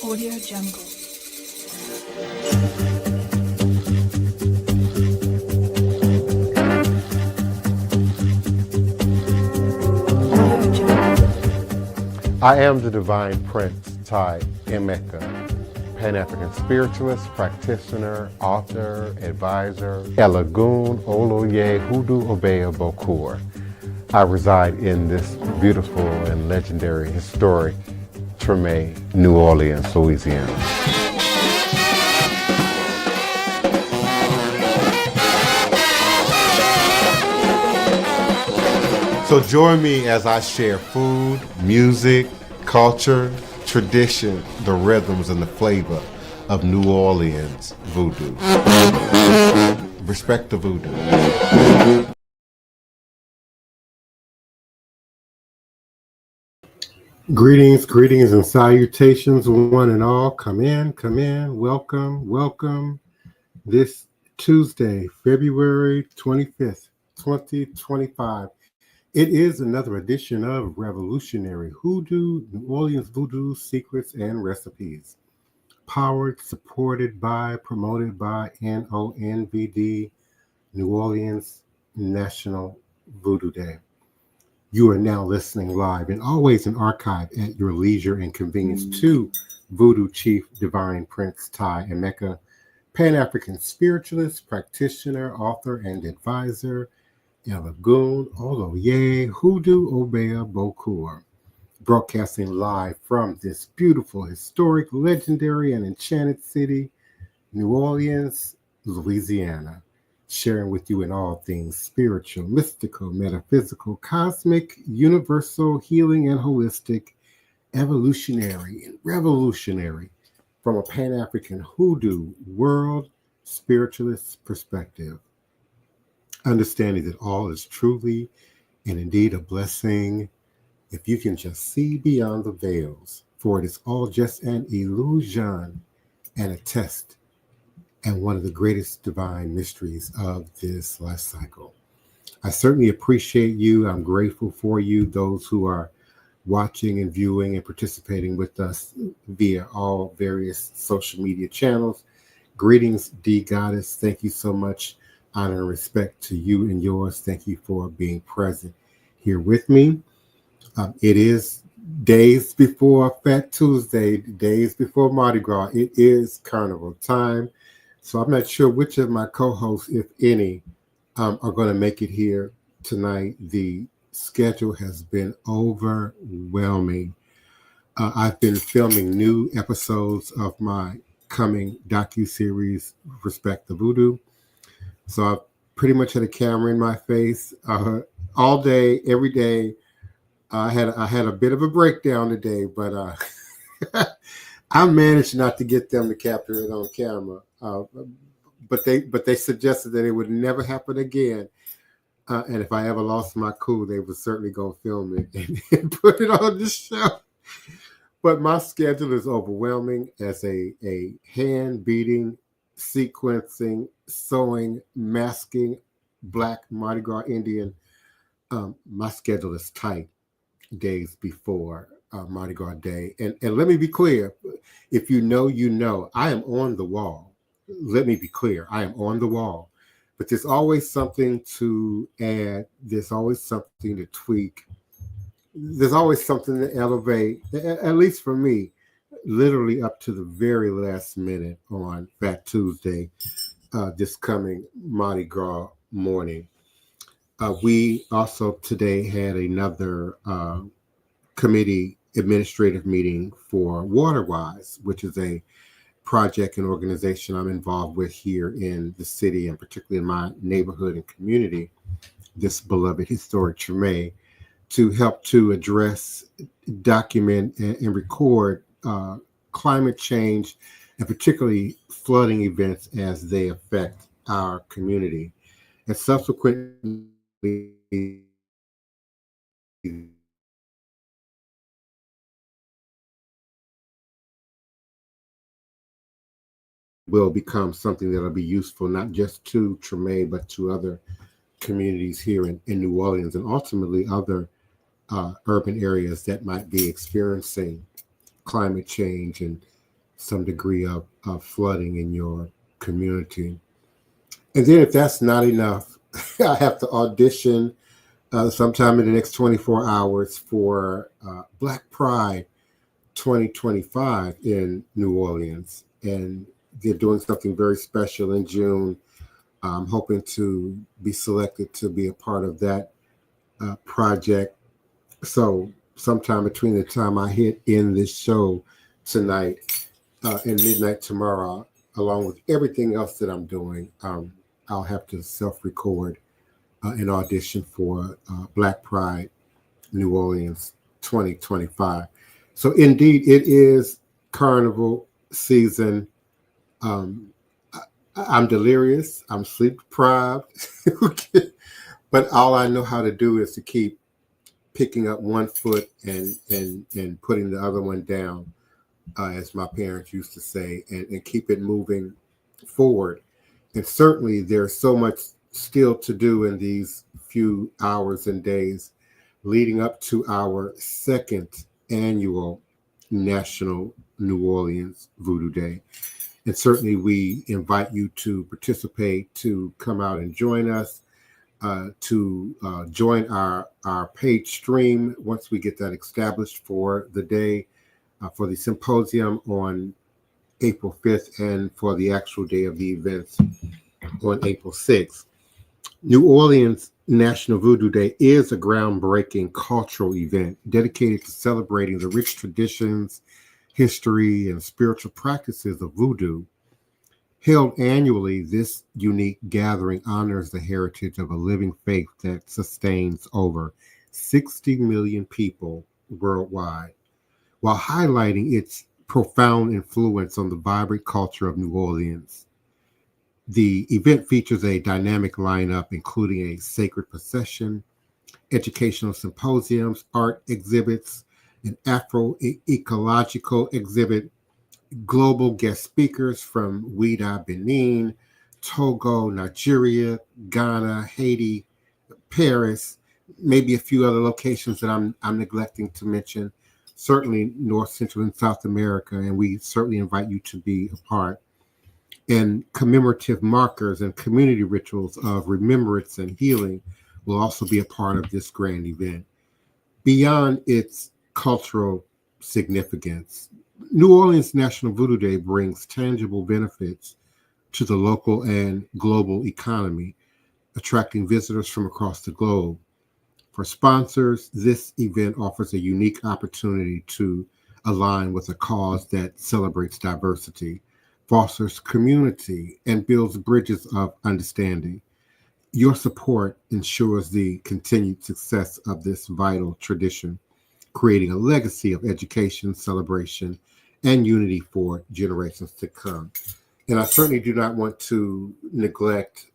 Audio Jungle. I am the Divine Prince, Emmecca, Pan-African spiritualist, practitioner, author, advisor, Elagoon, Oloye, Hoodoo, Obeya, Bokur. I reside in this beautiful and legendary historic Treme, New Orleans, Louisiana. So join me as I share food, music, culture, tradition, the rhythms, and the flavor of New Orleans voodoo. Respect the voodoo. Greetings, and salutations, one and all. Come in, welcome. This Tuesday, February 25th, 2025. It is another edition of Revolutionary Hoodoo, New Orleans Voodoo Secrets and Recipes. Powered, supported by, promoted by NONVD, New Orleans National Voodoo Day. You are now listening live and always in archive at your leisure and convenience to Voodoo Chief Divine Prince Emmecca, Pan-African spiritualist, practitioner, author, and advisor, Elagoon, Oloye, Hoodoo, Obeya, Bokur, broadcasting live from this beautiful, historic, legendary, and enchanted city, New Orleans, Louisiana, sharing with you in all things spiritual, mystical, metaphysical, cosmic, universal, healing, and holistic, evolutionary, and revolutionary from a Pan-African Hoodoo world spiritualist perspective. Understanding that all is truly and indeed a blessing if you can just see beyond the veils, for it is all just an illusion and a test and one of the greatest divine mysteries of this life cycle. I certainly appreciate you. I'm grateful for you, those who are watching and viewing and participating with us via all various social media channels. Greetings, D Goddess. Thank you so much. Honor and respect to you and yours. Thank you for being present here with me. It is days before Fat Tuesday, days before Mardi Gras. It is carnival time. So I'm not sure which of my co-hosts, if any, are going to make it here tonight. The schedule has been overwhelming. I've been filming new episodes of my coming docuseries, Respect the Voodoo. So I've pretty much had a camera in my face all day, every day. I had a bit of a breakdown today, but I managed not to get them to capture it on camera. But they suggested that it would never happen again. And if I ever lost my cool, they would certainly go film it and put it on the show. But my schedule is overwhelming as a hand beating, sequencing, sewing, masking, Black Mardi Gras Indian. My schedule is tight days before Mardi Gras Day. And let me be clear, if you know, I am on the wall. Let me be clear, I am on the wall. But there's always something to add. There's always something to tweak. There's always something to elevate, at least for me, literally up to the very last minute on Fat Tuesday, this coming Mardi Gras morning. We also today had another committee administrative meeting for WaterWise, which is a project and organization I'm involved with here in the city, and particularly in my neighborhood and community, this beloved historic Treme, to help to address, document, and record climate change, and particularly flooding events as they affect our community. And subsequently, will become something that'll be useful not just to Treme, but to other communities here in New Orleans, and ultimately other urban areas that might be experiencing climate change and some degree of flooding in your community. And then if that's not enough, I have to audition sometime in the next 24 hours for Black Pride 2025 in New Orleans. And they're doing something very special in June. I'm hoping to be selected to be a part of that project. So sometime between the time I hit in this show tonight and midnight tomorrow, along with everything else that I'm doing, I'll have to self-record an audition for Black Pride New Orleans 2025. So indeed, it is carnival season. I'm delirious. I'm sleep deprived. But all I know how to do is to keep picking up one foot and putting the other one down, as my parents used to say, and keep it moving forward. And certainly there's so much still to do in these few hours and days leading up to our second annual National New Orleans Voodoo Day. And certainly we invite you to participate, to come out and join us, to join our paid stream once we get that established for the day, for the symposium on April 5th, and for the actual day of the events on April 6th. New Orleans National Voodoo Day is a groundbreaking cultural event dedicated to celebrating the rich traditions, history, and spiritual practices of voodoo. Held annually, this unique gathering honors the heritage of a living faith that sustains over 60 million people worldwide, while highlighting its profound influence on the vibrant culture of New Orleans. The event features a dynamic lineup, including a sacred procession, educational symposiums, art exhibits, an Afro-ecological exhibit, global guest speakers from Ouida, Benin, Togo, Nigeria, Ghana, Haiti, Paris, maybe a few other locations that I'm neglecting to mention. Certainly North, Central, and South America, and we certainly invite you to be a part. And commemorative markers and community rituals of remembrance and healing will also be a part of this grand event. Beyond its cultural significance, New Orleans National Voodoo Day brings tangible benefits to the local and global economy, attracting visitors from across the globe. For sponsors, this event offers a unique opportunity to align with a cause that celebrates diversity, fosters community, and builds bridges of understanding. Your support ensures the continued success of this vital tradition, creating a legacy of education, celebration, and unity for generations to come. And I certainly do not want to neglect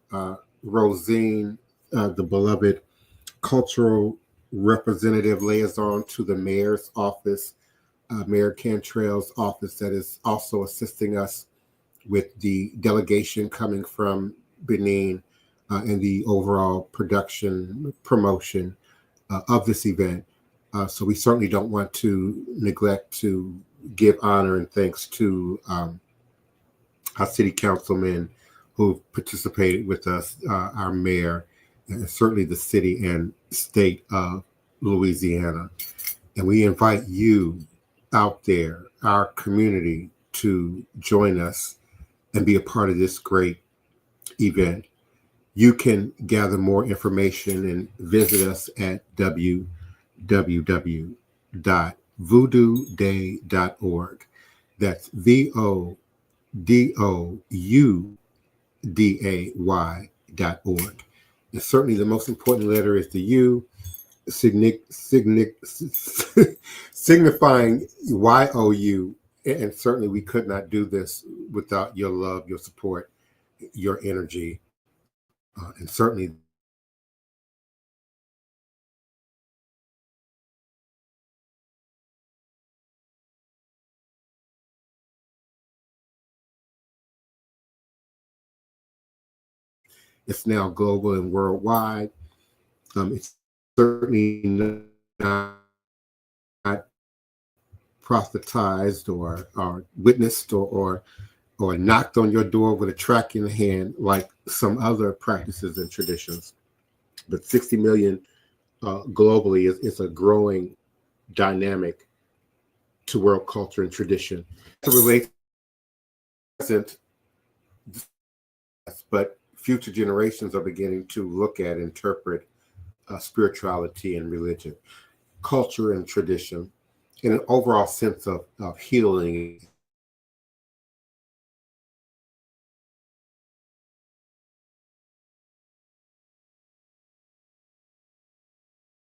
Rosine, the beloved cultural representative liaison to the mayor's office, Mayor Cantrell's office, that is also assisting us with the delegation coming from Benin and the overall production promotion of this event. So we certainly don't want to neglect to give honor and thanks to our city councilmen who participated with us, our mayor, and certainly the city and state of Louisiana. And we invite you out there, our community, to join us and be a part of this great event. You can gather more information and visit us at www.voodooday.org. That's VODOUDAY.org. And certainly the most important letter is the U, signifying YOU. And certainly we could not do this without your love, your support, your energy, and certainly it's now global and worldwide. It's certainly not proselytized or witnessed or knocked on your door with a tract in the hand like some other practices and traditions. But 60 million globally is a growing dynamic to world culture and tradition. To relate present, but future generations are beginning to look at, interpret spirituality and religion, culture and tradition, in an overall sense of healing.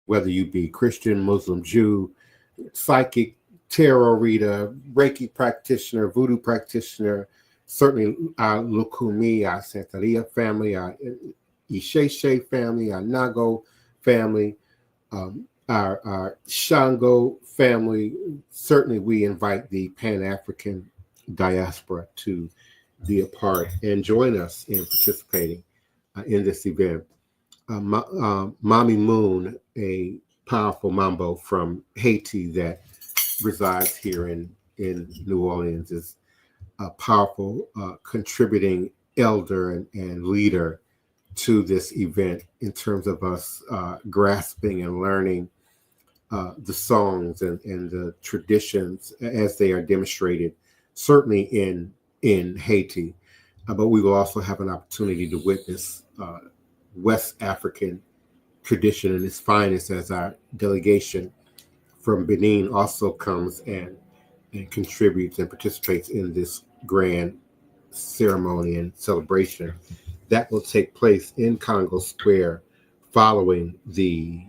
Whether you be Christian, Muslim, Jew, psychic, tarot reader, Reiki practitioner, Voodoo practitioner, certainly our Lukumi, our Santeria family, our Isheshe family, our Nago family, our Shango family. Certainly we invite the Pan-African diaspora to be a part and join us in participating in this event. Mommy Moon, a powerful mambo from Haiti that resides here in New Orleans, is a powerful contributing elder and leader to this event in terms of us grasping and learning the songs and the traditions as they are demonstrated, certainly in Haiti. But we will also have an opportunity to witness West African tradition in its finest as our delegation from Benin also comes and contributes and participates in this grand ceremony and celebration that will take place in Congo Square following the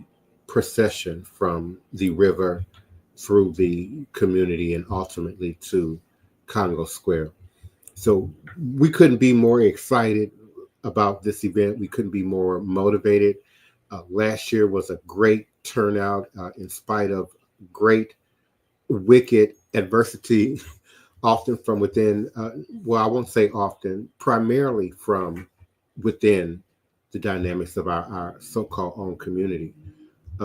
procession from the river through the community and ultimately to Congo Square. So we couldn't be more excited about this event. We couldn't be more motivated. Last year was a great turnout in spite of great, wicked adversity, often from within. Well, I won't say often, primarily from within the dynamics of our so-called own community.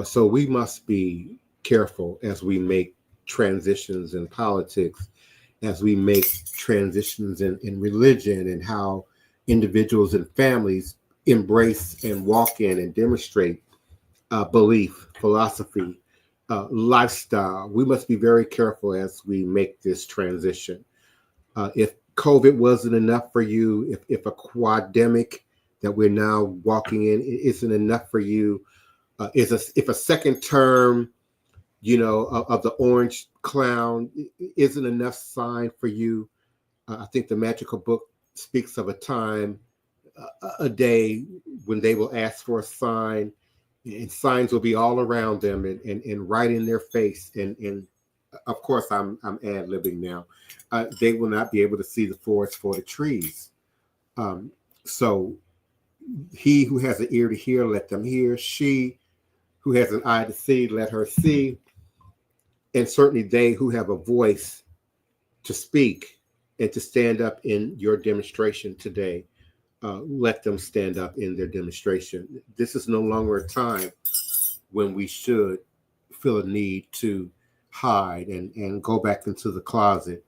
So we must be careful as we make transitions in politics, as we make transitions in religion, and how individuals and families embrace and walk in and demonstrate belief, philosophy, lifestyle. We must be very careful as we make this transition. If COVID wasn't enough for you, if a quademic that we're now walking in isn't enough for you, if a second term, of the orange clown isn't enough sign for you, I think the magical book speaks of a time, a day when they will ask for a sign, and signs will be all around them and right in their face. And of course, I'm ad-libbing now. They will not be able to see the forest for the trees. So he who has an ear to hear, let them hear. She who has an eye to see, let her see. And certainly they who have a voice to speak and to stand up in your demonstration today, let them stand up in their demonstration. This is no longer a time when we should feel a need to hide and go back into the closet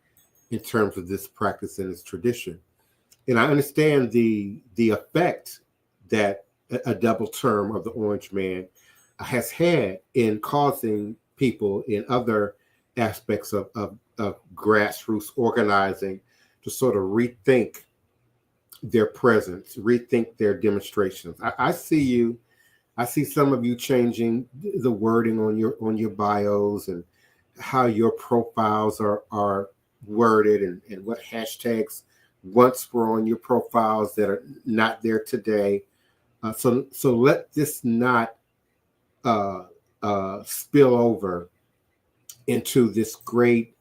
in terms of this practice and its tradition. And I understand the effect that a double term of the Orange Man has had in causing people in other aspects of grassroots organizing to sort of rethink their presence, rethink their demonstrations. I see you. I see some of you changing the wording on your bios and how your profiles are worded and what hashtags once were on your profiles that are not there today. So let this not spill over into this great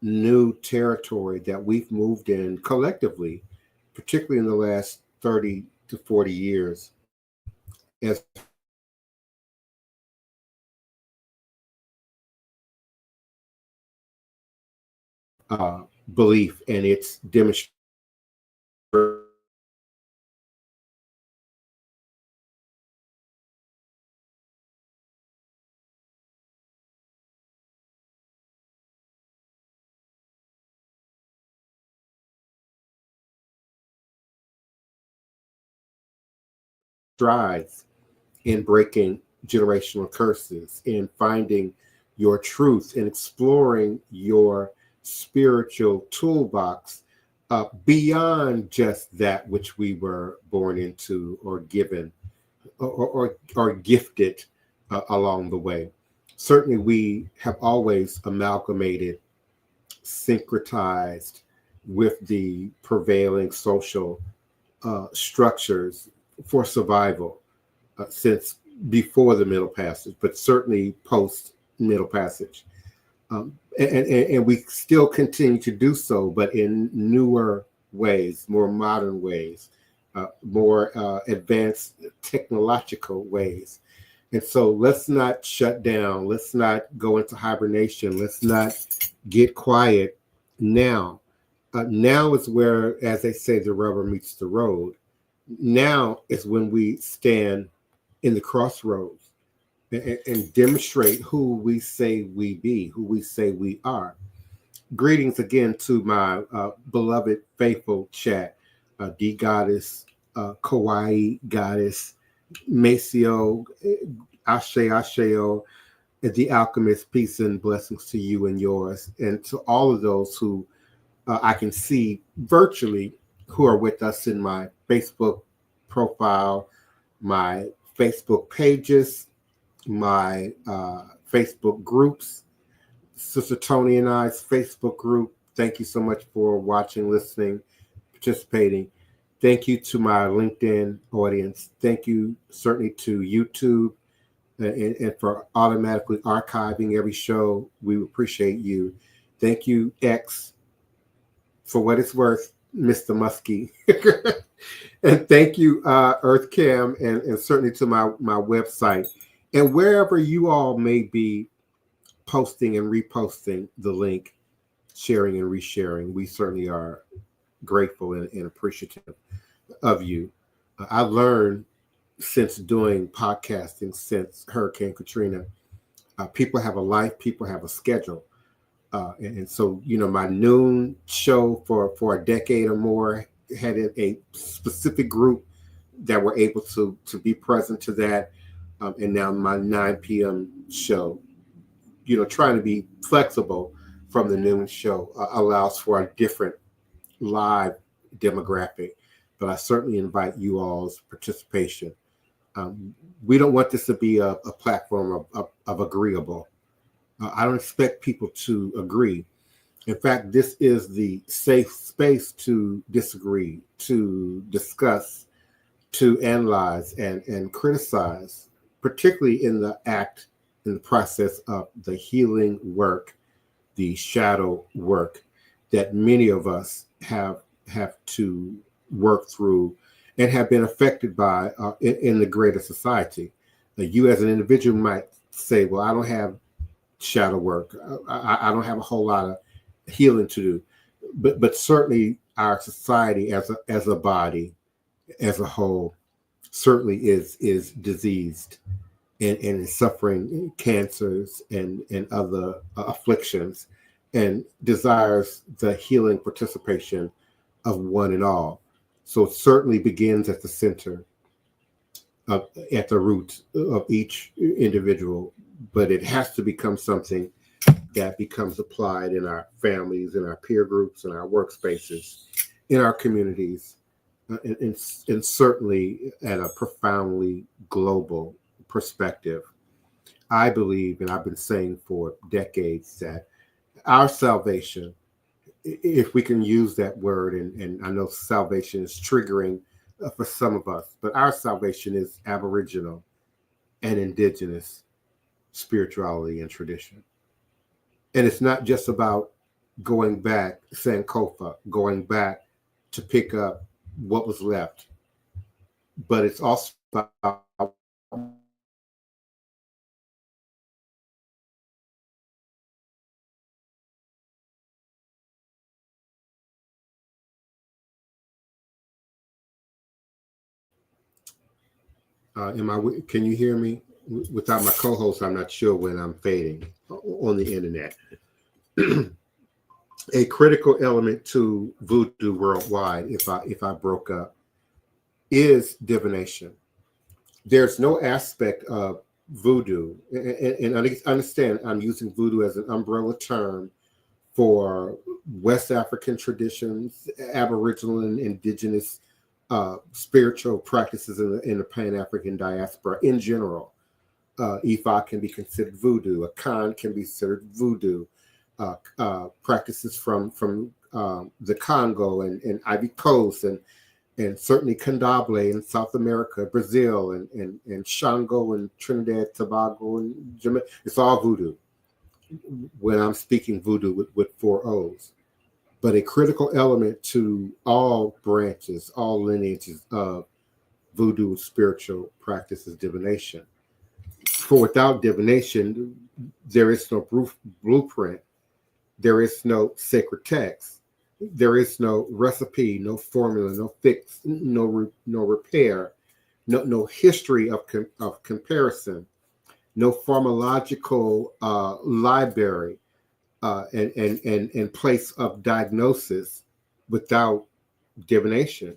new territory that we've moved in collectively, particularly in the last 30 to 40 years, as belief and its demonstration. strides in breaking generational curses, in finding your truth, and exploring your spiritual toolbox beyond just that which we were born into or given or gifted along the way. Certainly, we have always amalgamated, syncretized with the prevailing social structures for survival since before the Middle Passage, but certainly post Middle Passage. And we still continue to do so, but in newer ways, more modern ways, more advanced technological ways. And so let's not shut down. Let's not go into hibernation. Let's not get quiet now. Now is where, as they say, the rubber meets the road. Now is when we stand in the crossroads and demonstrate who we say we be, who we say we are. Greetings again to my beloved, faithful chat, D Goddess, Kawaii Goddess, Asé O, Asé O, the Alchemist. Peace and blessings to you and yours, and to all of those who I can see virtually who are with us in my Facebook profile, my Facebook pages, my Facebook groups, Sister Tony and I's Facebook group. Thank you so much for watching, listening, participating. Thank you to my LinkedIn audience. Thank you certainly to YouTube and for automatically archiving every show. We appreciate you. Thank you, X, for what it's worth, Mr. Muskie. And thank you, EarthCam, and certainly to my website. And wherever you all may be posting and reposting the link, sharing and resharing, we certainly are grateful and appreciative of you. I learned since doing podcasting since Hurricane Katrina, people have a life, people have a schedule. And so, my noon show for a decade or more had a specific group that were able to be present to that. And now my 9 p.m. show, trying to be flexible from the noon show allows for a different live demographic. But I certainly invite you all's participation. We don't want this to be a platform of agreeable. I don't expect people to agree. In fact, this is the safe space to disagree, to discuss, to analyze and criticize, particularly in the process of the healing work, the shadow work that many of us have to work through and have been affected by in the greater society. You as an individual might say, well, I don't have shadow work. I don't have a whole lot of healing to do, but certainly our society as a body, as a whole, certainly is diseased and is suffering cancers and other afflictions, and desires the healing participation of one and all. So it certainly begins at the center, at the root of each individual, but it has to become something that becomes applied in our families, in our peer groups, in our workspaces, in our communities, and certainly at a profoundly global perspective. I believe, and I've been saying for decades, that our salvation, if we can use that word, and I know salvation is triggering for some of us, but our salvation is Aboriginal and Indigenous spirituality and tradition. And it's not just about going back, Sankofa, going back to pick up what was left, but it's also about can you hear me? Without my co-host, I'm not sure when I'm fading on the internet. A critical element to voodoo worldwide, if I broke up, is divination. there's no aspect of voodoo, and understand I'm using voodoo as an umbrella term for West African traditions, Aboriginal and indigenous spiritual practices in the Pan-African diaspora in general. Ifa can be considered voodoo. A Khan can be considered voodoo. Practices from the Congo and Ivory Coast and certainly Candomblé in South America, Brazil, and Shango and Trinidad, Tobago, and Jamaica. It's all voodoo when I'm speaking voodoo with four O's. But a critical element to all branches, all lineages of voodoo spiritual practice is divination. For without divination, there is no blueprint, there is no sacred text, there is no recipe, no formula, no fix, no repair, no history of comparison, no pharmacological library and place of diagnosis without divination.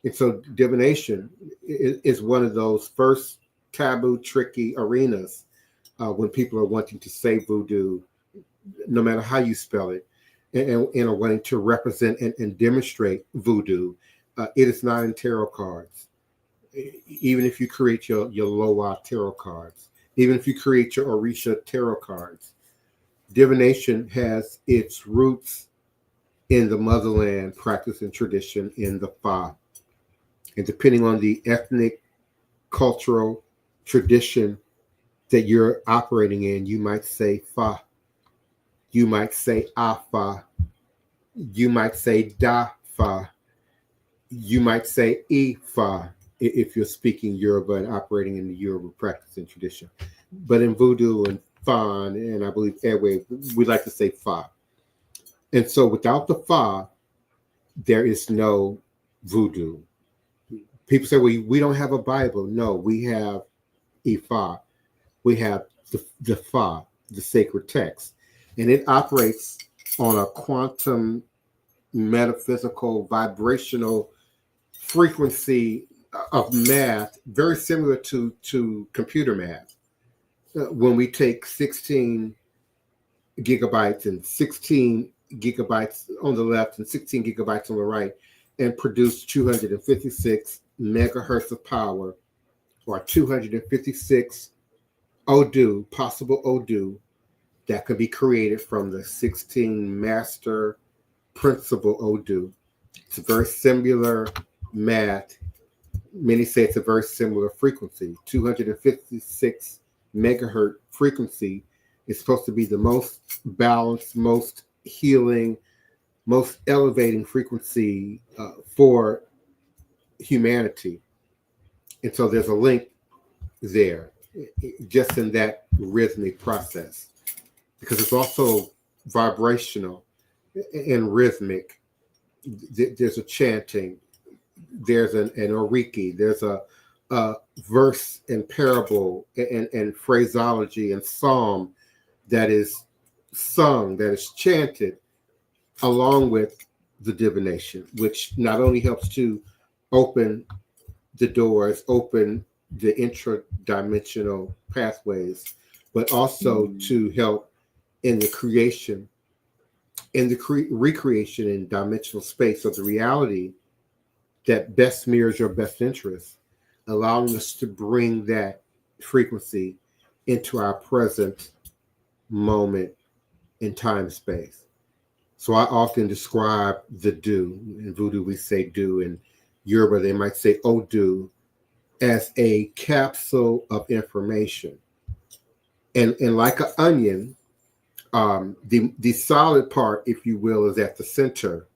And so divination is one of those first taboo, tricky arenas when people are wanting to say voodoo, no matter how you spell it, and are wanting to represent and demonstrate voodoo. It is not in tarot cards. Even if you create your Loa tarot cards, even if you create your Orisha tarot cards, divination has its roots in the motherland practice and tradition in the Fa. And depending on the ethnic, cultural tradition that you're operating in, you might say Fa, you might say Afa, you might say Da Fa, you might say Ifa if you're speaking Yoruba and operating in the Yoruba practice and tradition. But in Voodoo and Fan, and I believe Airwave, we like to say Fa. And so without the Fa, there is no Voodoo. People say, well, we don't have a Bible. No, we have Ifa. We have the Fa, the sacred text. And it operates on a quantum, metaphysical, vibrational frequency of math, very similar to computer math. When we take 16 gigabytes and 16 gigabytes on the left and 16 gigabytes on the right and produce 256 megahertz of power, or 256 Vodou, possible Vodou, that could be created from the 16 master principle Vodou. It's a very similar math. Many say it's a very similar frequency. 256 megahertz frequency is supposed to be the most balanced, most healing, most elevating frequency for humanity. And so there's a link there, just in that rhythmic process, because it's also vibrational and rhythmic. There's a chanting, there's an oriki, there's a verse and parable and phraseology and psalm that is sung, that is chanted along with the divination, which not only helps to open the doors, open the intra-dimensional pathways, but also to help in the creation, in the recreation in dimensional space of the reality that best mirrors your best interests, allowing us to bring that frequency into our present moment in time space. So I often describe the do. In Voodoo, we say do. In Yoruba, they might say Odu, as a capsule of information. And like an onion, the solid part, if you will, is at the center.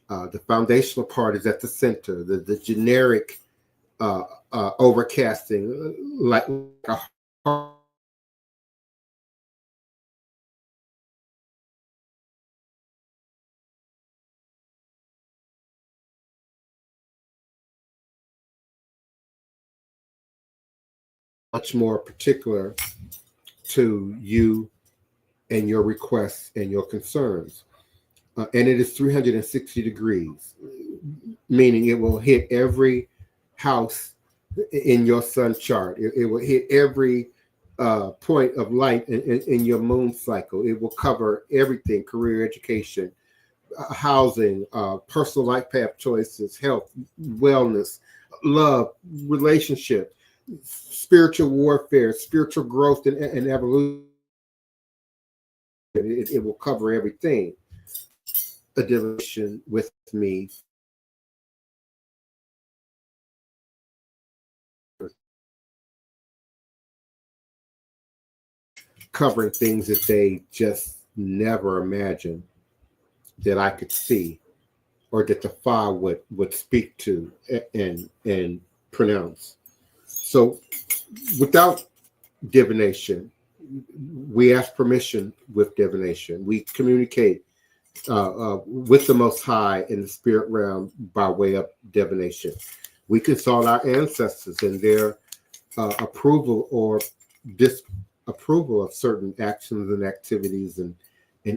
The foundational part is at the center. The generic overcasting, like a much more particular to you and your requests and your concerns. And it is 360 degrees, meaning it will hit every house in your sun chart. It will hit every point of light in your moon cycle. It will cover everything: career, education, housing, personal life path choices, health, wellness, love, relationship, spiritual warfare, spiritual growth, and evolution. It will cover everything. A divination with me covering things that they just never imagined that I could see, or that the file would speak to and pronounce. So without divination, we ask permission with divination. We communicate with the Most High in the spirit realm by way of divination. We consult our ancestors and their approval or disapproval of certain actions and activities and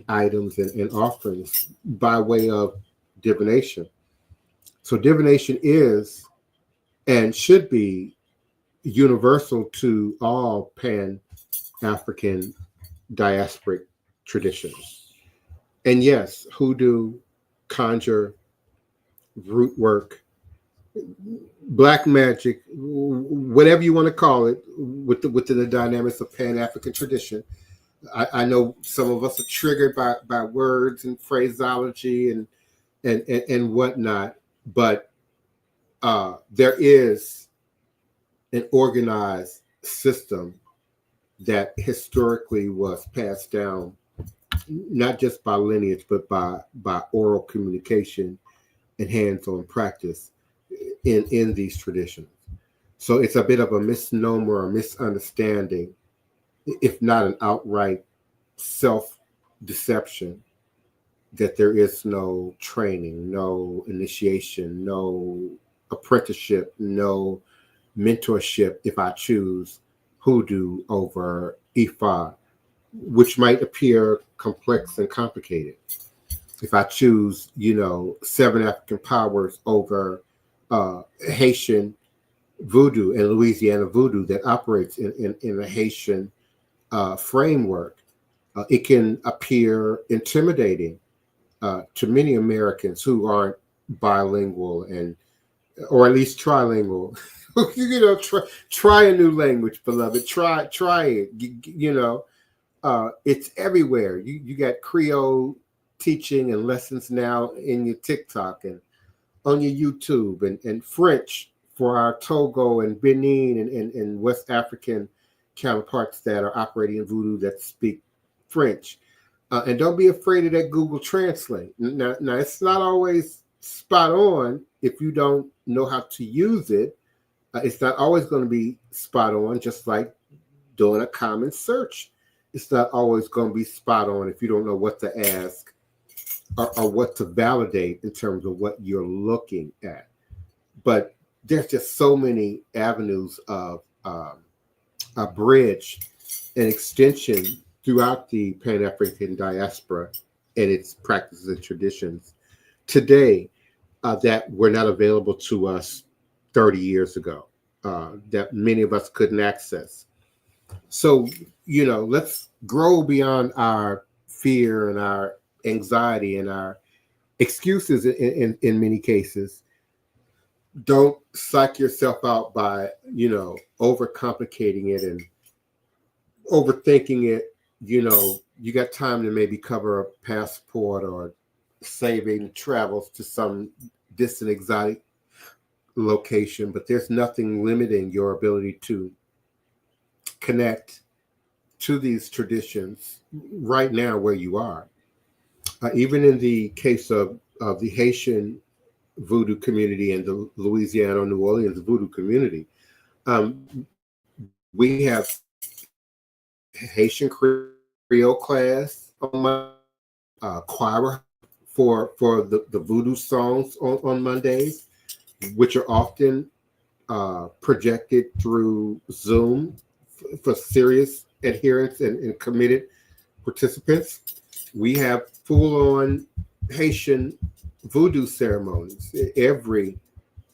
items and offerings by way of divination. So divination is and should be universal to all Pan-African diasporic traditions. And yes, hoodoo, conjure, root work, black magic, whatever you want to call it, within the dynamics of Pan-African tradition. I know some of us are triggered by words and phraseology and whatnot, but there is an organized system that historically was passed down, not just by lineage, but by oral communication and hands-on practice in these traditions. So it's a bit of a misnomer or misunderstanding, if not an outright self-deception, that there is no training, no initiation, no apprenticeship, no mentorship if I choose hoodoo over Ifa, which might appear complex and complicated. If I choose, 7 African powers over Haitian voodoo and Louisiana voodoo that operates in a Haitian framework, it can appear intimidating to many Americans who aren't bilingual or at least trilingual. Try a new language, beloved. Try it. It's everywhere. You got Creole teaching and lessons now in your TikTok and on your YouTube, and French for our Togo and Benin and West African counterparts that are operating in voodoo that speak French. And don't be afraid of that Google Translate. Now, it's not always spot on if you don't know how to use it. It's not always going to be spot on, just like doing a common search. It's not always going to be spot on if you don't know what to ask or what to validate in terms of what you're looking at. But there's just so many avenues of a bridge and extension throughout the Pan-African diaspora and its practices and traditions today that were not available to us 30 years ago, that many of us couldn't access. So, let's grow beyond our fear and our anxiety and our excuses in many cases. Don't psych yourself out by, overcomplicating it and overthinking it. You got time to maybe cover a passport or saving travels to some distant exotic location, but there's nothing limiting your ability to connect to these traditions right now where you are. Even in the case of the Haitian voodoo community and the Louisiana, New Orleans voodoo community, we have Haitian Creole class on my choir for the voodoo songs on Mondays, which are often projected through Zoom for serious adherents and committed participants. We have full-on Haitian voodoo ceremonies every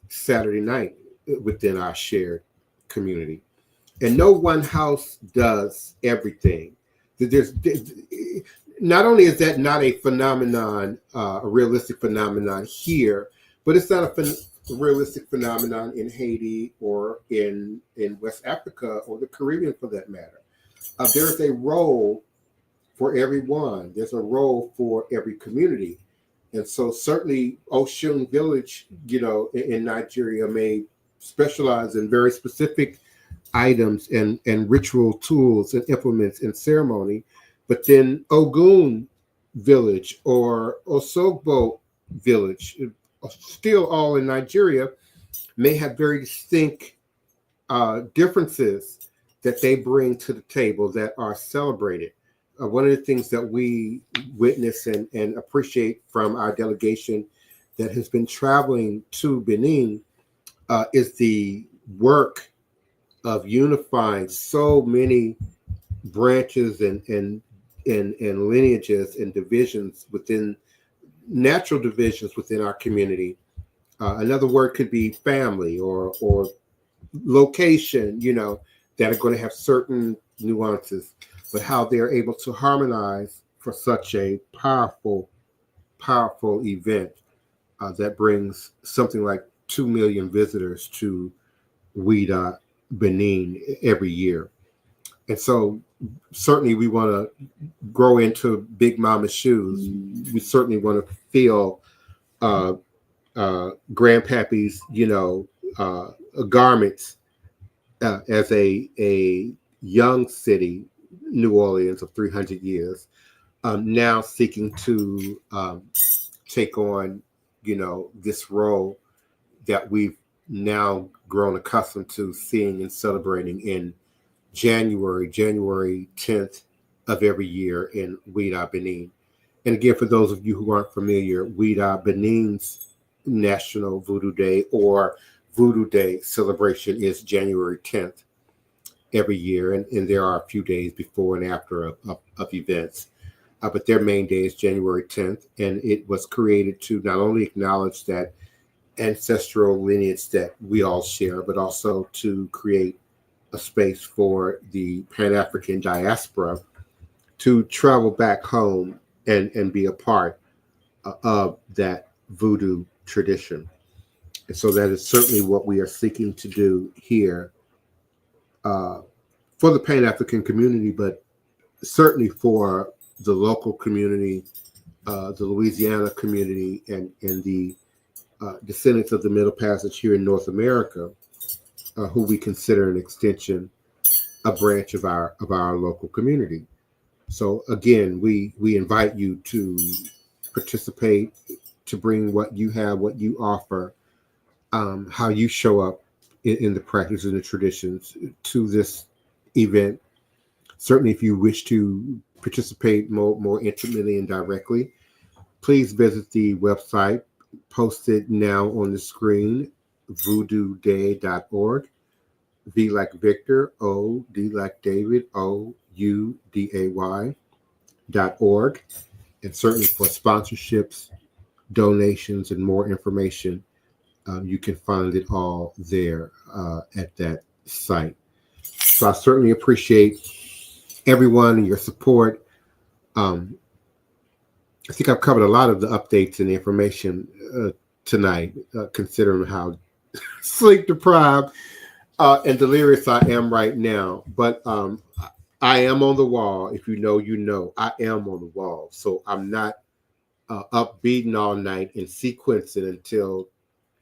Saturday night within our shared community. And no one house does everything. There's not only is that not a phenomenon, a realistic phenomenon here, but it's not a realistic phenomenon in Haiti or in West Africa or the Caribbean for that matter. There's a role for everyone. There's a role for every community. And so certainly Oshun Village, in Nigeria may specialize in very specific items and ritual tools and implements and ceremony. But then Ogun Village or Osogbo Village, still all in Nigeria, may have very distinct differences that they bring to the table that are celebrated. One of the things that we witness and appreciate from our delegation that has been traveling to Benin is the work of unifying so many branches and lineages and divisions within natural divisions within our community. Another word could be family or location, that are going to have certain nuances, but how they're able to harmonize for such a powerful event that brings something like 2 million visitors to Ouida, Benin every year. And so certainly we want to grow into Big Mama's shoes. We certainly want to feel Grandpappy's, garments as a young city, New Orleans of 300 years, now seeking to take on, this role that we've now grown accustomed to seeing and celebrating in January 10th of every year in Ouida, Benin. And again, for those of you who aren't familiar, Ouida, Benin's National Voodoo Day or Voodoo Day celebration is January 10th every year. And there are a few days before and after of events. But their main day is January 10th. And it was created to not only acknowledge that ancestral lineage that we all share, but also to create a space for the Pan-African diaspora to travel back home and be a part of that voodoo tradition. And so that is certainly what we are seeking to do here for the Pan-African community, but certainly for the local community, the Louisiana community, and the descendants of the Middle Passage here in North America, who we consider an extension, a branch of our local community. So again, we invite you to participate, to bring what you have, what you offer, how you show up in the practice and the traditions to this event. Certainly, if you wish to participate more intimately and directly, please visit the website posted now on the screen, voodooday.org. V like Victor, O, D like David, O, U, DAY.org. And certainly for sponsorships, donations, and more information, you can find it all there at that site. So I certainly appreciate everyone and your support. I think I've covered a lot of the updates and the information tonight, considering how sleep deprived and delirious I am right now. But I am on the wall. If you know, I am on the wall. So I'm not up beating all night and sequencing until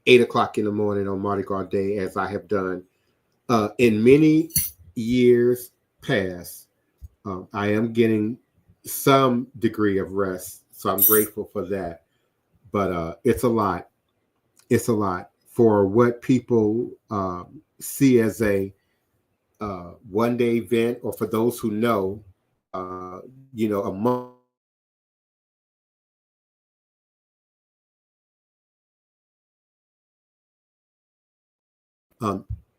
8 o'clock in the morning on Mardi Gras Day, as I have done in many years past. I am getting some degree of rest, so I'm grateful for that. But it's a lot. It's a lot for what people see as a one-day event, or for those who know, a month.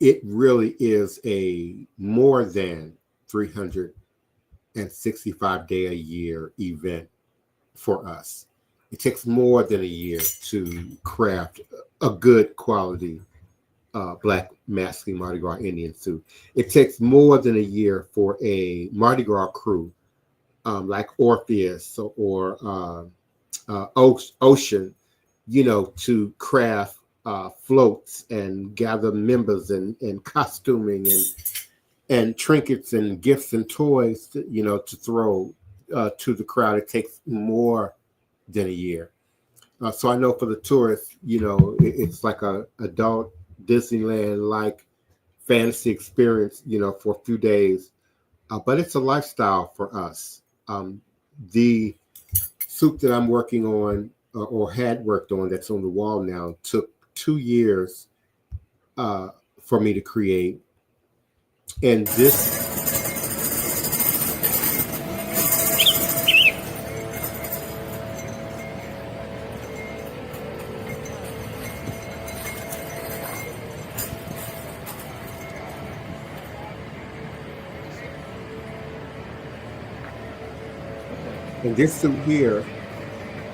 It really is a more than 365-day a year event for us. It takes more than a year to craft a good quality Black masking Mardi Gras Indian suit. It takes more than a year for a Mardi Gras crew like Orpheus or Ocean, to craft floats and gather members and costuming and trinkets and gifts and toys, to throw to the crowd. It takes more than a year. So I know for the tourists, it's like a adult Disneyland like fantasy experience, for a few days. But it's a lifestyle for us. The suit that I'm working on or had worked on that's on the wall now took 2 years for me to create. And this suit here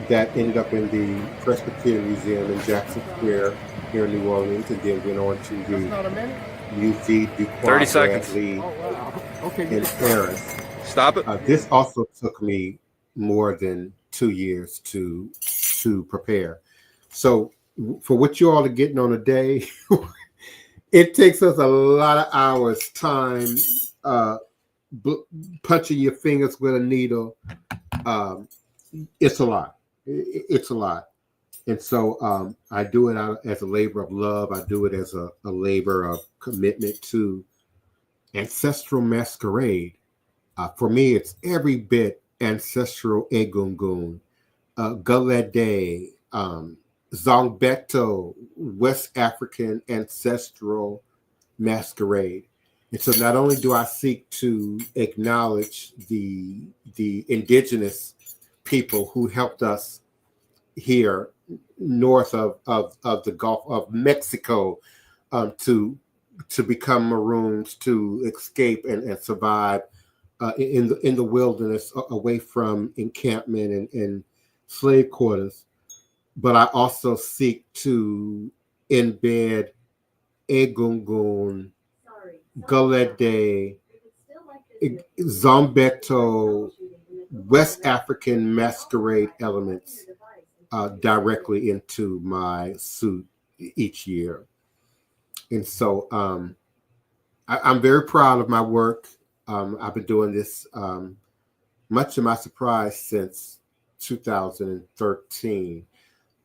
that ended up in the Presbyterian Museum in Jackson Square here in New Orleans, and then went on to the Musée du 30 seconds. Bradley in Paris. Stop it. This also took me more than 2 years to prepare. So for what you all are getting on a day, it takes us a lot of hours, time, punching your fingers with a needle. It's a lot. It's a lot. And so I do it out as a labor of love. I do it as a labor of commitment to ancestral masquerade. For me, it's every bit ancestral egungun, Galede, Zongbeto, West African ancestral masquerade. And so not only do I seek to acknowledge the indigenous people who helped us here north of the Gulf of Mexico to become Maroons, to escape and survive in the wilderness away from encampment and slave quarters. But I also seek to embed Egungun, Galede, Zombeto, West African masquerade elements directly into my suit each year. And so I'm very proud of my work. I've been doing this, much to my surprise, since 2013.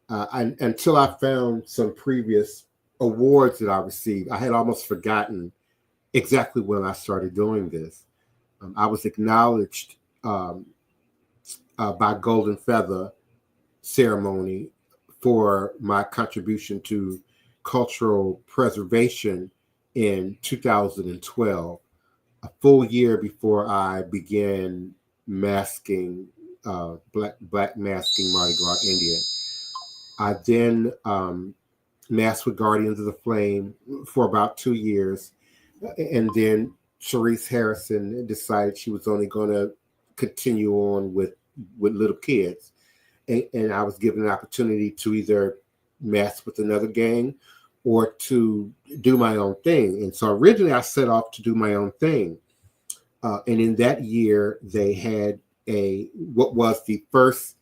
Until I found some previous awards that I received, I had almost forgotten exactly when I started doing this. I was acknowledged by Golden Feather ceremony for my contribution to cultural preservation in 2012, a full year before I began masking, black masking Mardi Gras Indian. I then masked with Guardians of the Flame for about 2 years, and then Sharice Harrison decided she was only going to continue on with little kids. And I was given an opportunity to either mask with another gang or to do my own thing. And so originally I set off to do my own thing. And in that year, they had what was the first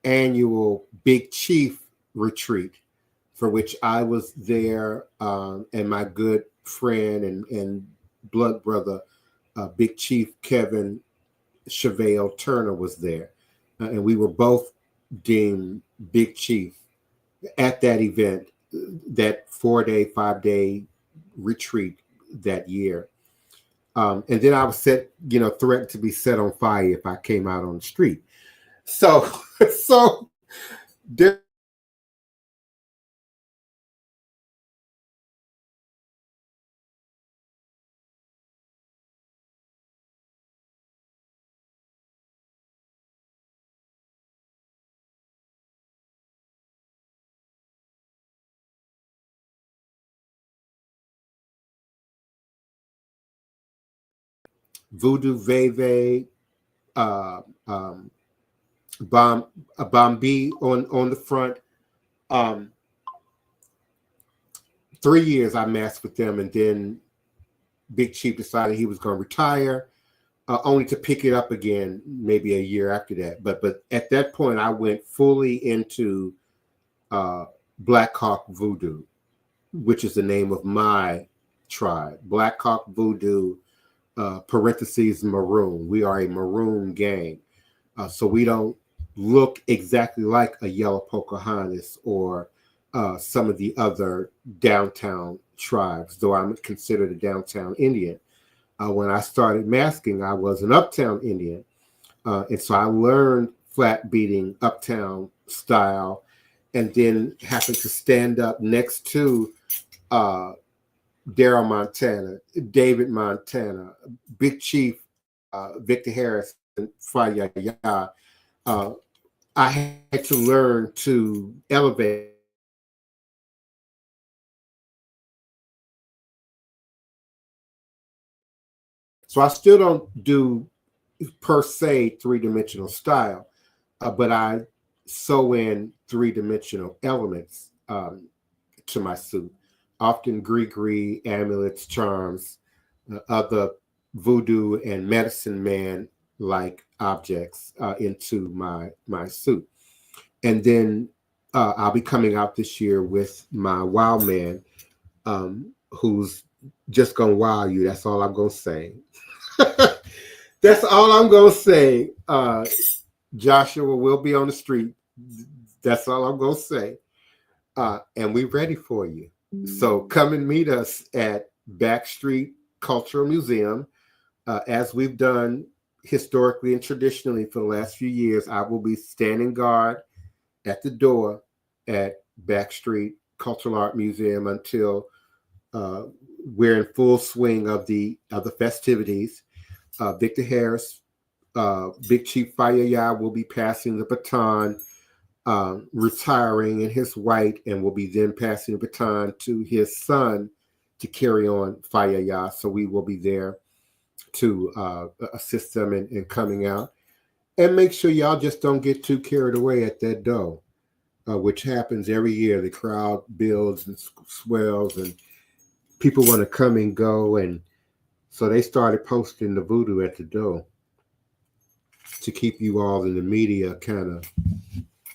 annual Big Chief retreat, for which I was there, and my good friend and blood brother, Big Chief Kevin Chevelle Turner was there. And we were both deemed Big Chief at that event, that 4-day, 5-day retreat that year. And then I was threatened to be set on fire if I came out on the street. So there. Voodoo, Veve, Bombi on the front. 3 years I masked with them, and then Big Chief decided he was going to retire, only to pick it up again maybe a year after that. But at that point, I went fully into Black Hawk Voodoo, which is the name of my tribe. Black Hawk Voodoo, parentheses maroon. We are a maroon gang, so we don't look exactly like a yellow Pocahontas or some of the other downtown tribes, though I'm considered a downtown Indian. When I started masking, I was an uptown Indian. And so I learned flat beating uptown style, and then happened to stand up next to Daryl Montana, David Montana, Big Chief, Victor Harris, and Faya. I had to learn to elevate. So I still don't do per se three-dimensional style, but I sew in three-dimensional elements to my suit. Often gree-gree, amulets, charms, other voodoo and medicine man like objects into my suit. And then I'll be coming out this year with my wild man, who's just gonna wow you. That's all I'm gonna say. That's all I'm gonna say. Joshua will be on the street. That's all I'm gonna say. And we're ready for you. So come and meet us at Backstreet Cultural Museum. As we've done historically and traditionally for the last few years, I will be standing guard at the door at Backstreet Cultural Art Museum until we're in full swing of the festivities. Victor Harris, Big Chief Faya will be passing the baton, retiring in his white, and will be then passing the baton to his son to carry on Faya. So we will be there to assist them in coming out. And make sure y'all just don't get too carried away at that dough, which happens every year. The crowd builds and swells, and people want to come and go. And so they started posting the voodoo at the door to keep you all in the media kind of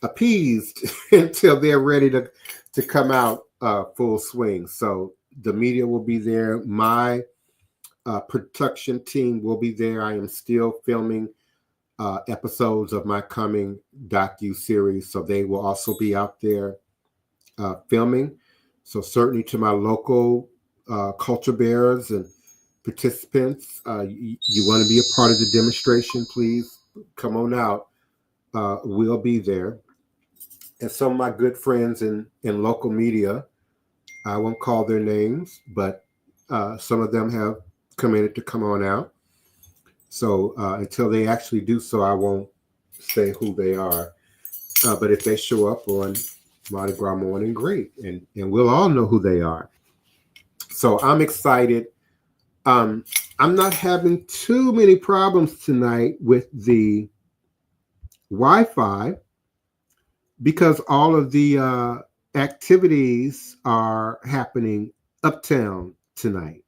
appeased until they're ready to come out full swing. So the media will be there. My production team will be there. I am still filming episodes of my coming docu-series, so they will also be out there filming. So certainly to my local culture bearers and participants, you want to be a part of the demonstration, please come on out. We'll be there. And some of my good friends in local media, I won't call their names, but some of them have committed to come on out. So until they actually do so, I won't say who they are. But if they show up on Mardi Gras morning, great. And we'll all know who they are. So I'm excited. I'm not having too many problems tonight with the Wi-Fi because all of the activities are happening uptown tonight.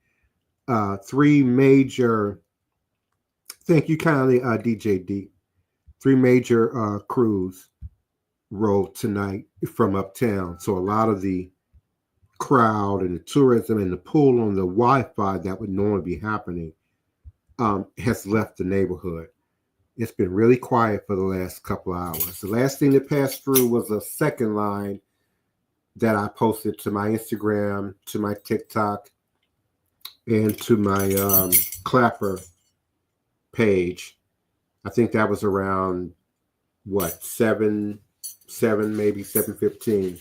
Three major, thank you kindly, DJ D. Three major crews rode tonight from uptown. So a lot of the crowd and the tourism and the pull on the Wi-Fi that would normally be happening has left the neighborhood. It's been really quiet for the last couple of hours. The last thing that passed through was a second line that I posted to my Instagram, to my TikTok, and to my Clapper page. I think that was around what, 7 maybe 7:15.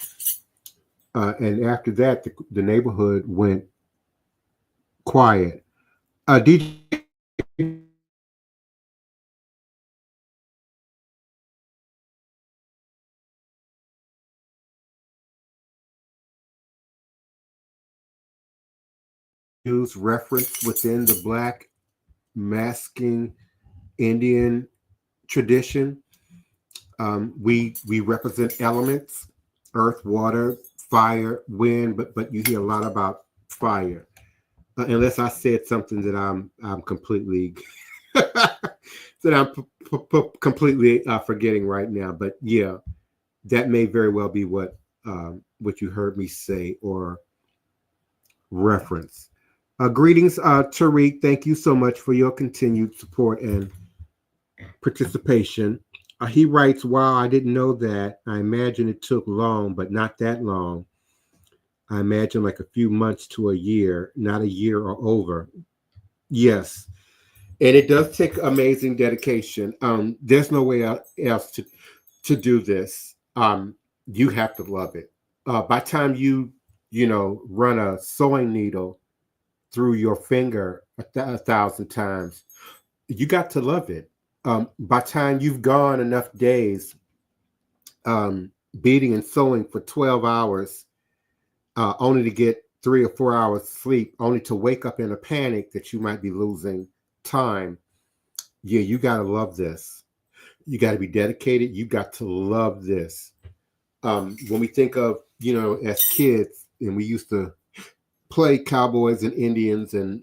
And after that, the neighborhood went quiet. DJ use reference within the Black masking Indian tradition. We represent elements: earth, water, fire, wind, but you hear a lot about fire. Unless I said something that I'm completely that I'm completely forgetting right now. But yeah, that may very well be what you heard me say or reference. Greetings, Tariq. Thank you so much for your continued support and participation. He writes, wow, I didn't know that. I imagine it took long, but not that long. I imagine like a few months to a year, not a year or over. Yes. And it does take amazing dedication. There's no way else to do this. You have to love it. By the time you run a sewing needle through your finger a thousand times, you got to love it. By the time you've gone enough days beating and sewing for 12 hours, only to get 3 or 4 hours sleep, only to wake up in a panic that you might be losing time. Yeah, you got to love this. You got to be dedicated. You got to love this. When we think of, as kids, and we used to play cowboys and Indians and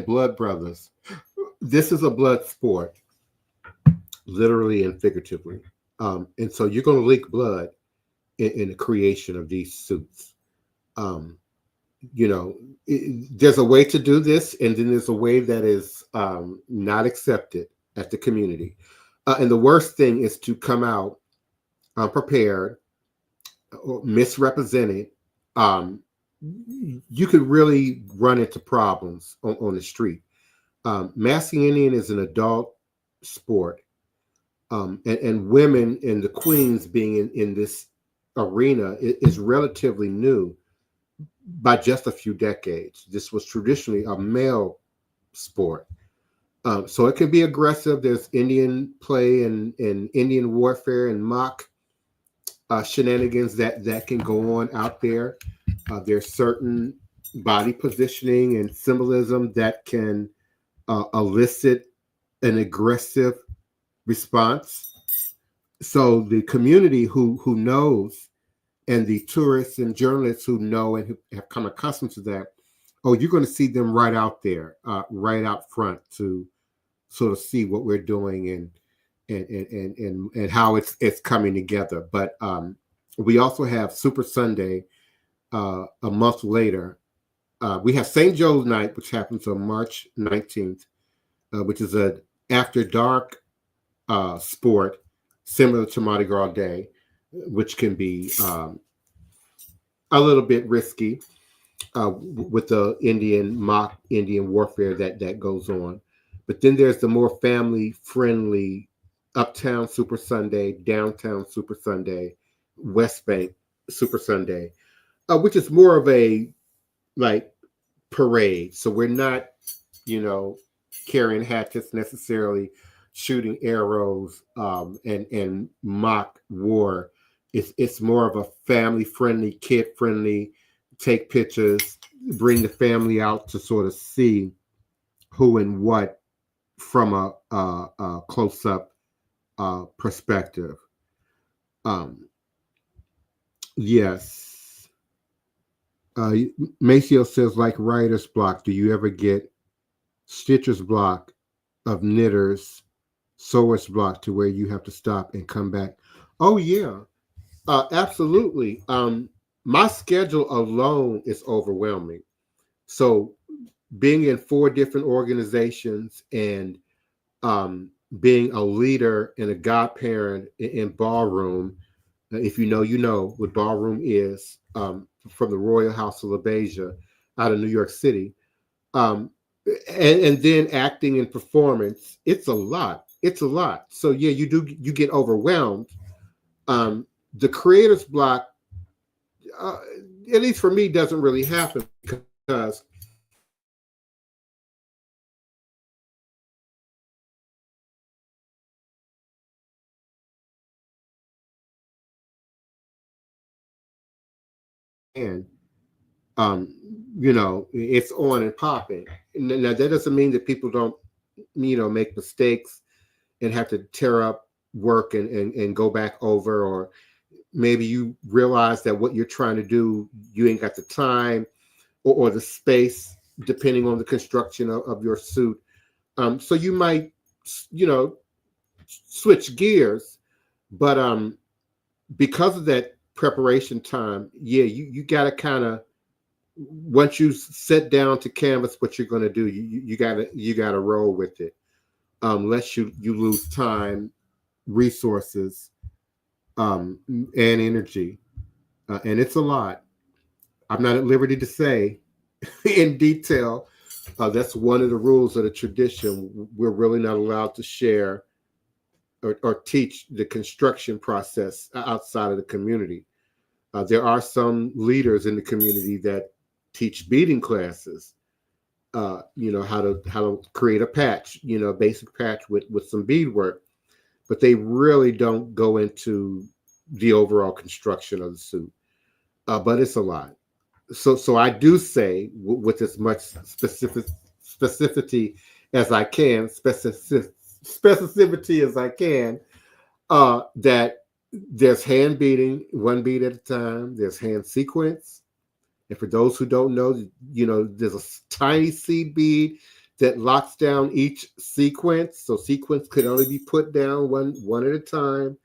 blood brothers, this is a blood sport, literally and figuratively. And so you're going to leak blood in the creation of these suits. There's a way to do this, and then there's a way that is not accepted at the community. And the worst thing is to come out unprepared or misrepresented. You could really run into problems on the street. Masking Indian is an adult sport, and women and the queens being in this arena is relatively new by just a few decades. This was traditionally a male sport. So it can be aggressive. There's Indian play and Indian warfare and mock shenanigans that can go on out there. There's certain body positioning and symbolism that can elicit an aggressive response. So the community who knows, and the tourists and journalists who know and who have come accustomed to that, you're going to see them right out there, right out front to sort of see what we're doing and how it's coming together. But we also have Super Sunday a month later. We have St. Joe's Night, which happens on March 19th, which is a after dark sport similar to Mardi Gras Day, which can be a little bit risky with the mock Indian warfare that goes on. But then there's the more family-friendly Uptown Super Sunday, Downtown Super Sunday, West Bank Super Sunday, which is more of a parade. So we're not, carrying hatchets necessarily, shooting arrows and mock war. It's more of a family-friendly, kid-friendly, take pictures, bring the family out to sort of see who and what from a close-up perspective. Yes. Maceo says, like writer's block, do you ever get stitcher's block of knitters, sewer's block to where you have to stop and come back? Oh, yeah. Absolutely. My schedule alone is overwhelming. So being in 4 different organizations and being a leader and a godparent in ballroom, if you know what ballroom is, from the Royal House of LaBeija out of New York City, and then acting and performance, it's a lot. So yeah, you get overwhelmed. The creator's block, at least for me, doesn't really happen because and it's on and popping. Now that doesn't mean that people don't make mistakes and have to tear up work and go back over, or maybe you realize that what you're trying to do, you ain't got the time or the space, depending on the construction of your suit. So you might, switch gears, but because of that preparation time, you got to kind of, once you sit down to canvas what you're going to do, you gotta roll with it, unless you lose time, resources, and energy, and it's a lot. I'm not at liberty to say in detail. That's one of the rules of the tradition. We're really not allowed to share or teach the construction process outside of the community. There are some leaders in the community that teach beading classes, how to create a patch, basic patch with some beadwork, but they really don't go into the overall construction of the suit. But it's a lot. So I do say with as much specificity as I can, specificity as I can, that there's hand beading, one bead at a time. There's hand sequence. And for those who don't know, there's a tiny seed bead that locks down each sequence. So sequence could only be put down one at a time.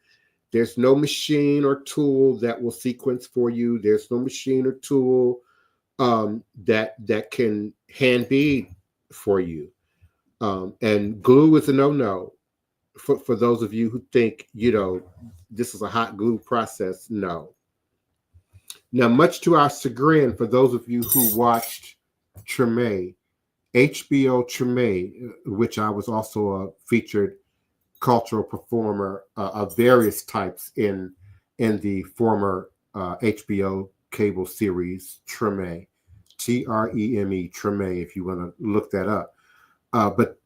There's no machine or tool that will sequence for you. There's no machine or tool that can hand bead for you. And glue is a no-no. For those of you who think, this is a hot glue process, no. Now, much to our chagrin, for those of you who watched Treme, HBO Treme, which I was also a featured cultural performer of various types in the former HBO cable series Treme, Treme, Treme, if you want to look that up. But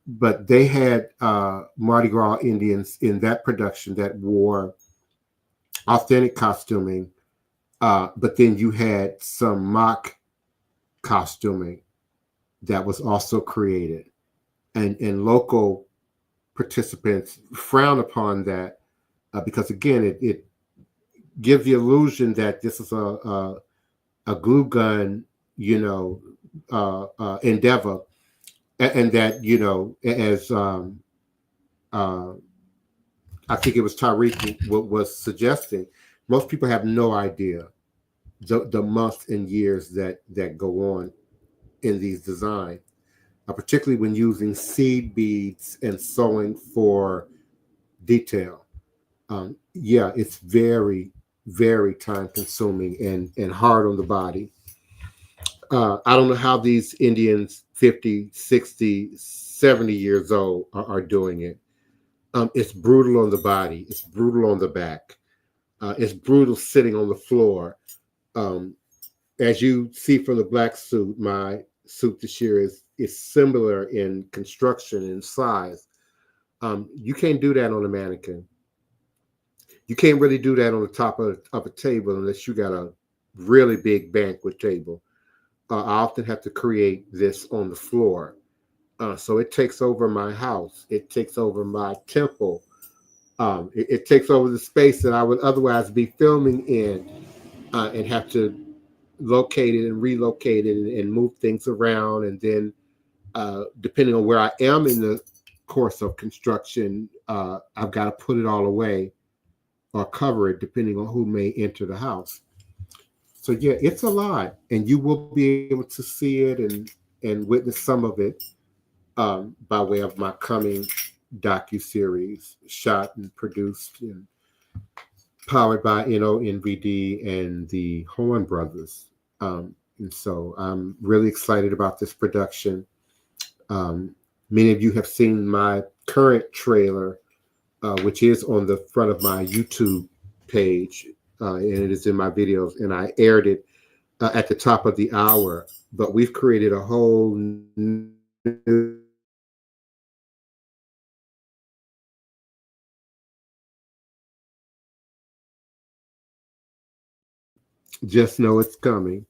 they had Mardi Gras Indians in that production that wore authentic costuming, but then you had some mock costuming that was also created, and local participants frown upon that because again it gives the illusion that this is a glue gun endeavor, and that as I think it was Tariq was suggesting, most people have no idea the months and years that go on in these designs, particularly when using seed beads and sewing for detail. It's very, very time consuming and hard on the body. I don't know how these Indians 50, 60, 70 years old are doing it. It's brutal on the body. It's brutal on the back. It's brutal sitting on the floor. As you see from the black suit, my suit this year is similar in construction and size. You can't do that on a mannequin. You can't really do that on the top of a table unless you got a really big banquet table. I often have to create this on the floor. So it takes over my house. It takes over my temple. It takes over the space that I would otherwise be filming in, and have to locate it and relocate it and move things around. And then depending on where I am in the course of construction, I've got to put it all away or cover it depending on who may enter the house. So it's a lot, and you will be able to see it and witness some of it by way of my coming docu-series, shot and produced and powered by NONVD and the Horn Brothers. And so I'm really excited about this production. Many of you have seen my current trailer, which is on the front of my YouTube page, and it is in my videos, and I aired it at the top of the hour. But we've created a whole new just know it's coming.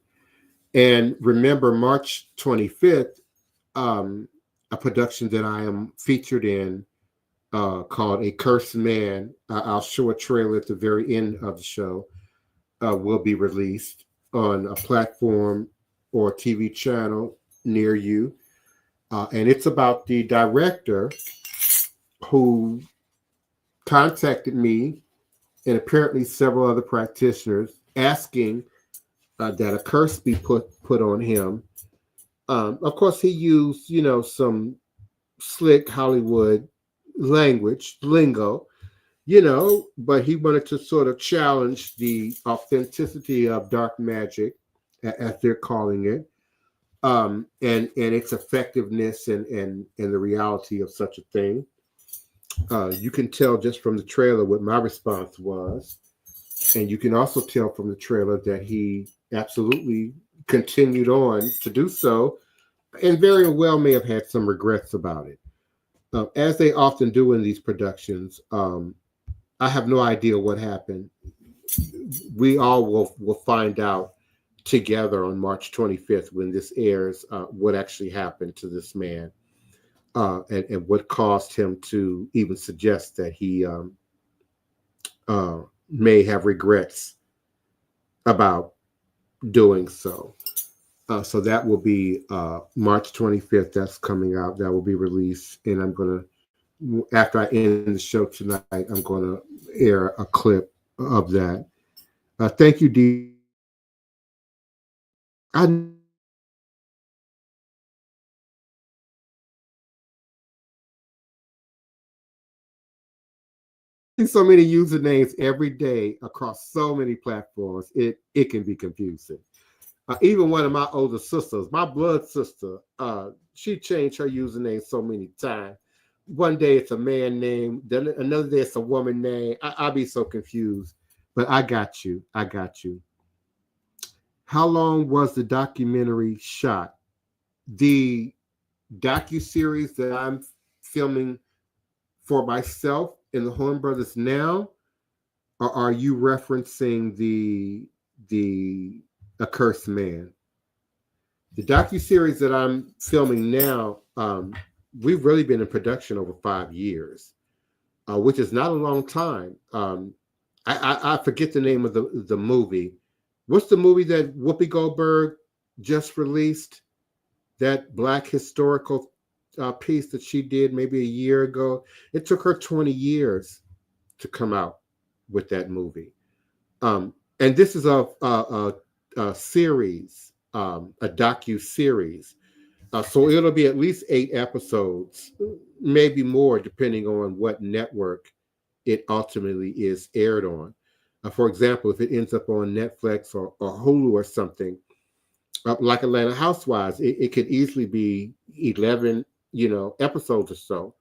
And remember, March 25th, a production that I am featured in called A Cursed Man. I'll show a trailer at the very end of the show. will be released on a platform or TV channel near you. And it's about the director who contacted me and apparently several other practitioners asking that a curse be put on him. Of course, he used, some slick Hollywood language, lingo, but he wanted to sort of challenge the authenticity of dark magic, as they're calling it, and its effectiveness and the reality of such a thing. You can tell just from the trailer what my response was, and you can also tell from the trailer that he absolutely continued on to do so, and very well may have had some regrets about it. As they often do in these productions, I have no idea what happened. We all will find out together on March 25th when this airs what actually happened to this man, and what caused him to even suggest that he may have regrets about doing so. So that will be March 25th. That's coming out. That will be released. And I'm going to, after I end the show tonight, I'm going to air a clip of that. Thank you, Dee. I see so many usernames every day across so many platforms. It can be confusing. Even one of my older sisters, my blood sister, she changed her username so many times. One day it's a man name, then another day it's a woman name. I'll be so confused. But I got you. I got you. How long was the documentary shot? The docu-series that I'm filming for myself in the Horn Brothers now, or are you referencing the Accursed Man? The docu-series that I'm filming now, we've really been in production over 5 years, which is not a long time. I forget the name of the movie. What's the movie that Whoopi Goldberg just released? That Black historical piece that she did maybe a year ago. It took her 20 years to come out with that movie. And this is a series, a docu-series. So it'll be at least 8 episodes, maybe more, depending on what network it ultimately is aired on. For example, if it ends up on Netflix or Hulu or something, like Atlanta Housewives, it could easily be 11, episodes or so.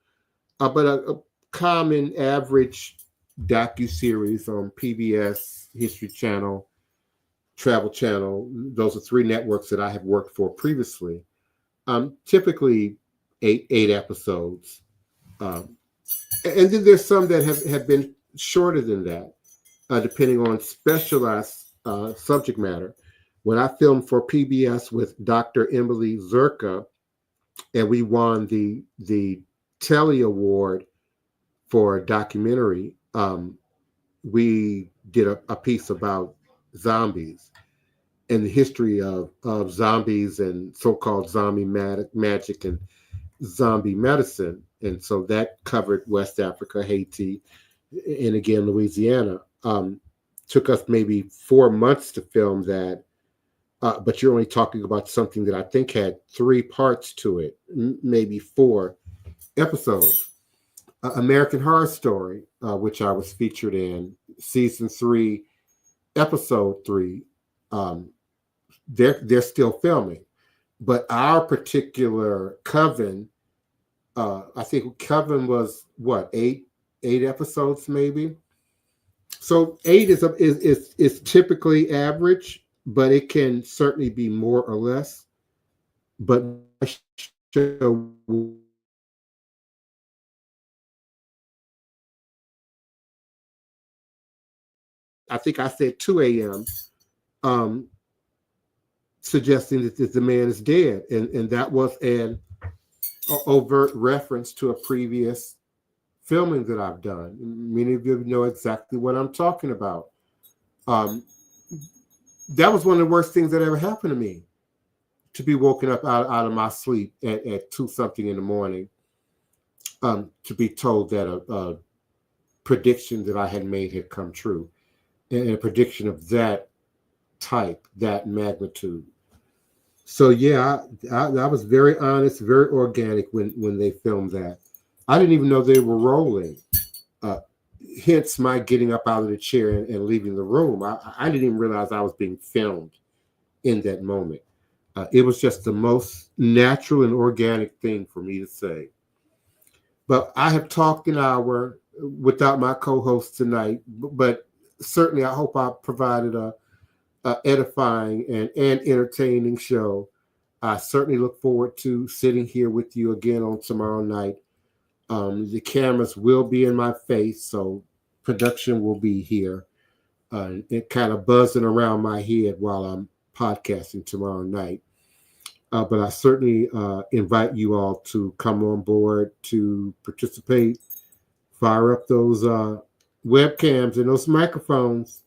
But a common average docu-series on PBS, History Channel, Travel Channel, those are 3 networks that I have worked for previously. Typically 8 episodes. And then there's some that have been shorter than that, depending on specialized subject matter. When I filmed for PBS with Dr. Emily Zerka, and we won the Telly Award for a documentary, we did a piece about zombies and the history of zombies and so-called zombie magic and zombie medicine. And so that covered West Africa, Haiti, and again, Louisiana. Took us maybe 4 months to film that, but you're only talking about something that I think had 3 parts to it, maybe 4 episodes. American Horror Story, which I was featured in, season 3, episode 3. They're still filming, but our particular Coven, I think Coven was what, 8 episodes maybe. So 8 is typically average, but it can certainly be more or less. But my show, I think I said 2 a.m. Suggesting that the man is dead, and that was an overt reference to a previous filming that I've done. Many of you know exactly what I'm talking about. that was one of the worst things that ever happened to me, to be woken up out of my sleep at 2-something in the morning, to be told that a prediction that I had made had come true, and a prediction of that type, that magnitude. So yeah, I was very honest, very organic when they filmed that. I didn't even know they were rolling. Hence my getting up out of the chair and leaving the room. I didn't even realize I was being filmed in that moment. It was just the most natural and organic thing for me to say. But I have talked an hour without my co-host tonight, but certainly I hope I provided a edifying and entertaining show. I certainly look forward to sitting here with you again on tomorrow night. The cameras will be in my face, so production will be here. It kind of buzzing around my head while I'm podcasting tomorrow night. But I certainly invite you all to come on board to participate, fire up those webcams and those microphones,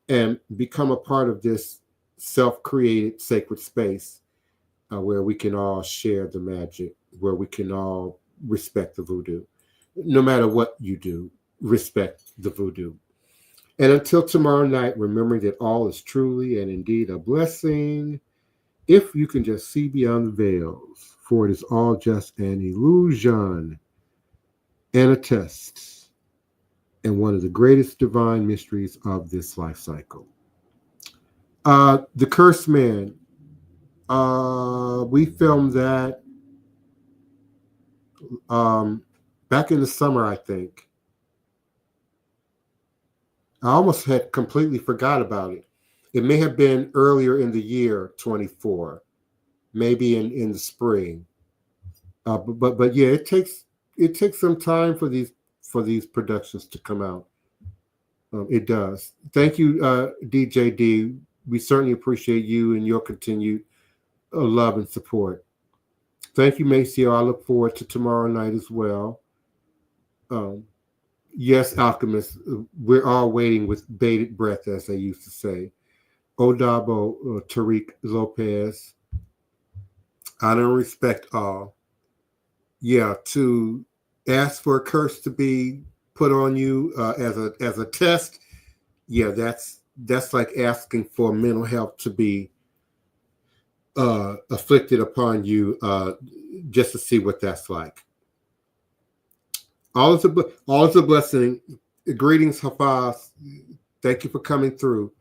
and become a part of this self-created sacred space where we can all share the magic, where we can all respect the voodoo. No matter what you do, respect the voodoo. And until tomorrow night, remembering that all is truly and indeed a blessing, if you can just see beyond the veils, for it is all just an illusion and a test, and one of the greatest divine mysteries of this life cycle. The Cursed Man, we filmed that back in the summer, I think. I almost had completely forgot about it. It may have been earlier in the year 24, maybe in the spring. But yeah, it takes some time for these productions to come out. It does. Thank you, DJ D. We certainly appreciate you and your continued love and support. Thank you, Maceo. I look forward to tomorrow night as well. Yes, Alchemist, we're all waiting with bated breath, as they used to say. Odabo, Tariq Lopez, honor and respect all. Yeah, to ask for a curse to be put on you as a test, yeah, that's like asking for mental health to be afflicted upon you just to see what that's like. All is a blessing. Greetings, Hafaz. Thank you for coming through.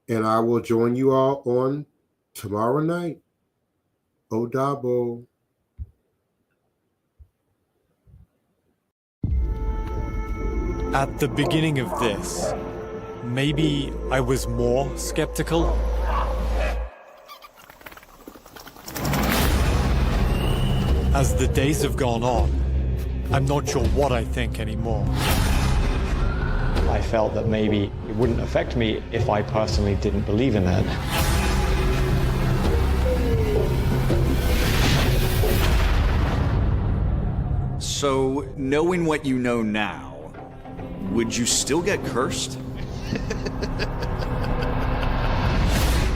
And I will join you all on tomorrow night. Odabo. At the beginning of this, maybe I was more skeptical. As the days have gone on, I'm not sure what I think anymore. I felt that maybe it wouldn't affect me if I personally didn't believe in it. So, knowing what you know now, would you still get cursed?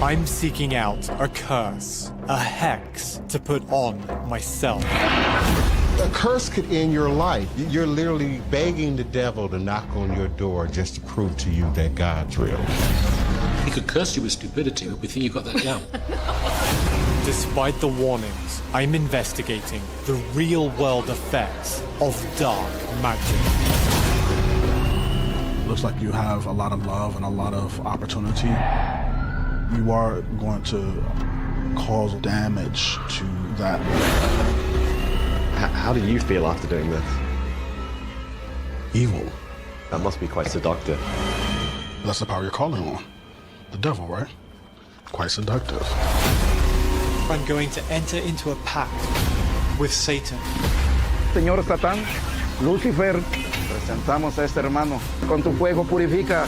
I'm seeking out a curse, a hex, to put on myself. A curse could end your life. You're literally begging the devil to knock on your door just to prove to you that God's real. He could curse you with stupidity, but we think you got that down. Despite the warnings, I'm investigating the real-world effects of dark magic. Looks like you have a lot of love and a lot of opportunity. You are going to cause damage to that. How do you feel after doing this? Evil. That must be quite seductive. That's the power you're calling on. The devil, right? Quite seductive. I'm going to enter into a pact with Satan. Señor Satán, Lucifer, presentamos a este hermano. Con tu fuego purifica.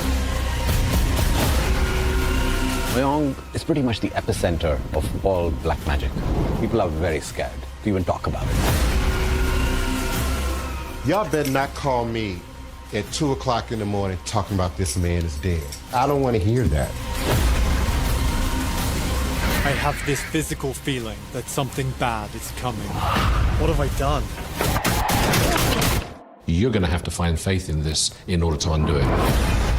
Wyong is pretty much the epicenter of all black magic. People are very scared to even talk about it. Y'all better not call me at 2 o'clock in the morning talking about this man is dead. I don't want to hear that. I have this physical feeling that something bad is coming. What have I done? You're going to have to find faith in this in order to undo it.